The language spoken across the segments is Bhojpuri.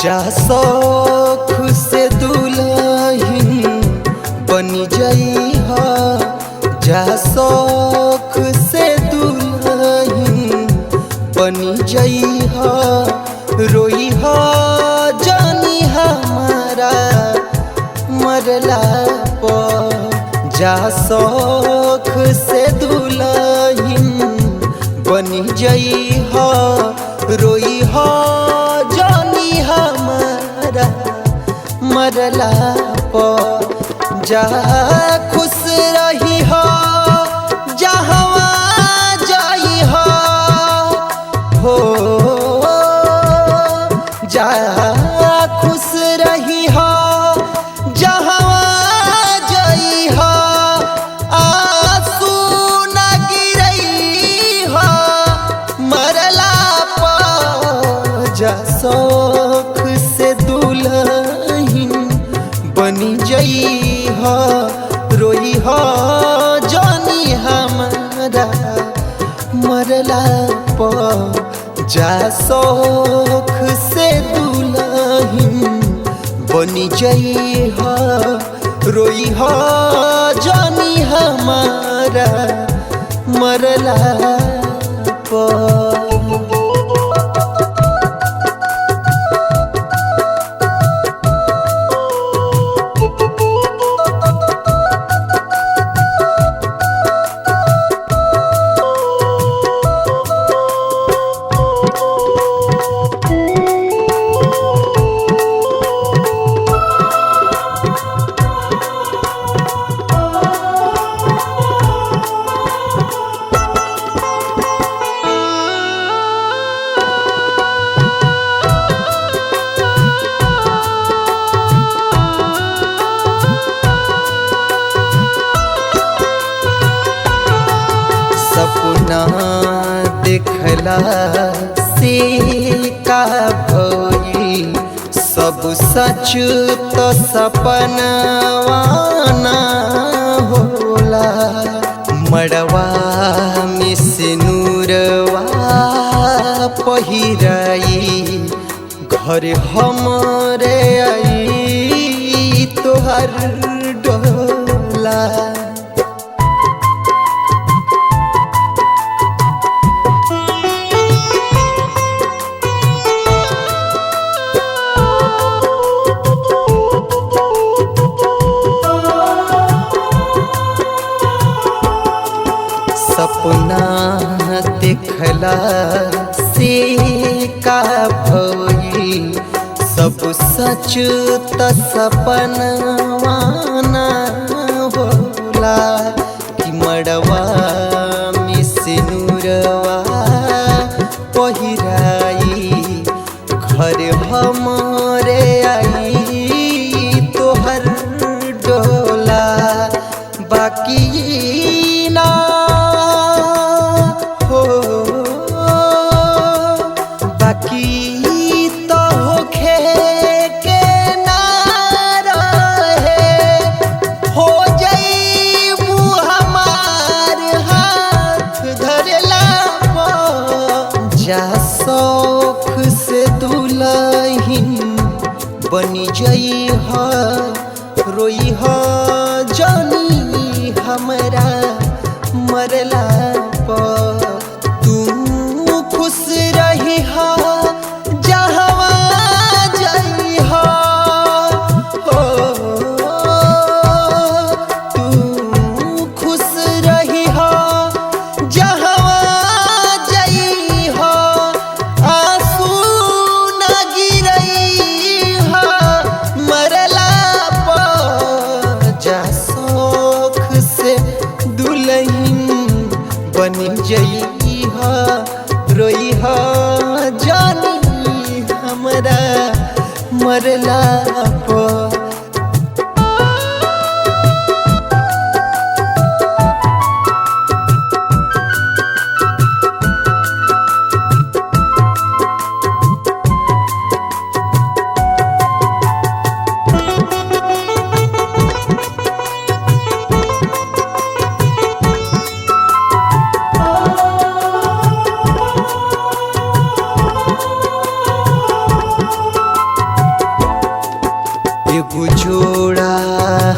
जा शौख से दुल्हन बनी जइहा, जा शौख से दुल्हन बनी जइहा, रोइहा जानी हमारा मरला पर। जा शौख से दुल्हन बनी जइहा, रोइहा जानी हमारा मरला पर। जा खुश रही हो जहवा जाइहा हो, जा खुश रही हो जहवा जाइहा, आंसू न गिरई हो मरला पर। जा शौख से दुल्हन बनी जइहा, रोइहा जानी हमारा मरला पर। जा शौख से दुल्हन बनी जइहा, रोइहा जानी हमारा मरला पर। सपना देखला से का भइल, सब सच तो सपनवा ना होला। मड़वा में सिनुरवा पहिराई, घर हमरे आई तोहर डोला। सपना देखला से का भइल, सब सच त सपनवा ना होला। कि मड़वा में सिनुरवा पहिराई, घर हमरे आई तोहर डोला। बाकी ना तो होखे के ना रहे, हो जइबू हमार हाथ धरला पर। जा शौख से दुल्हन बनी जइहा, रोइहा जानी हमरा मरला पर। तू खुश रही हो जहवा जाइहा हो, तू खुश रही हो जहवा जाइहा, आंसू न गिरई हो मरला पर। जा शौख से दुल्हन बनी जइहा, रोइहा जानी हमरा मरला पर। एगो जोड़ा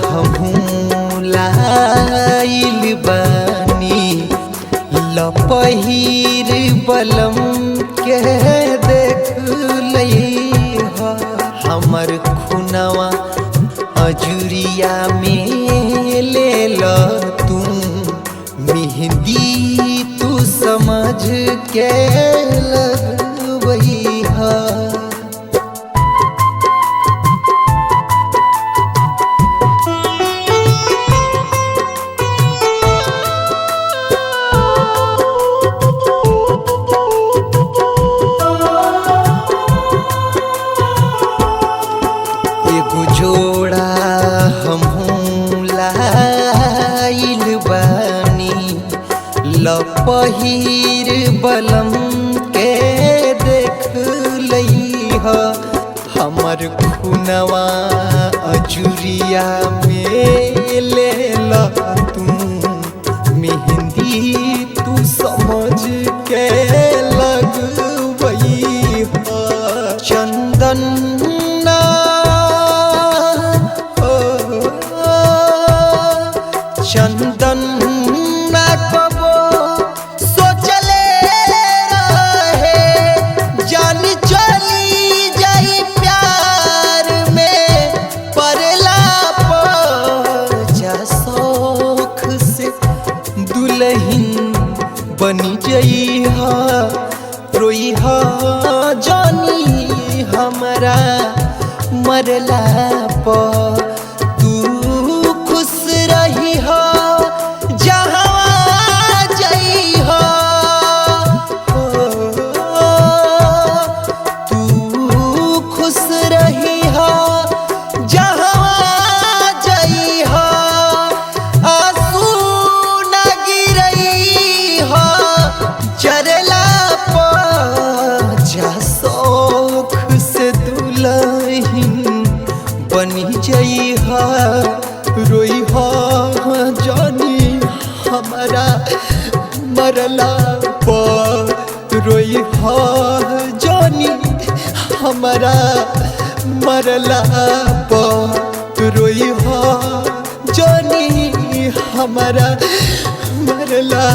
हमहू लाइल बानी लपहीर बलम के देख लइहा हमर खुनवा अजुरिया में ले ल तू मेहंदी तू समझ के लगवइहा। जोड़ा हमहू लाइल बानी लपहीर बलम के देख लइहा हमर खुनवा अजुरिया में ले ल तू मेहंदी तू समझ के लगवइहा। चंदन चंदन ना कबो सोचले रहे जान चली जाई प्यार में परला जा शौख से दुल्हन बनी जइहा रोइहा जानी हमरा मरला पर बनी जइहा रोइहा जानी हमरा मरला पर रोइहा जानी हमरा मरला पर रोइहा जानी हमरा मरला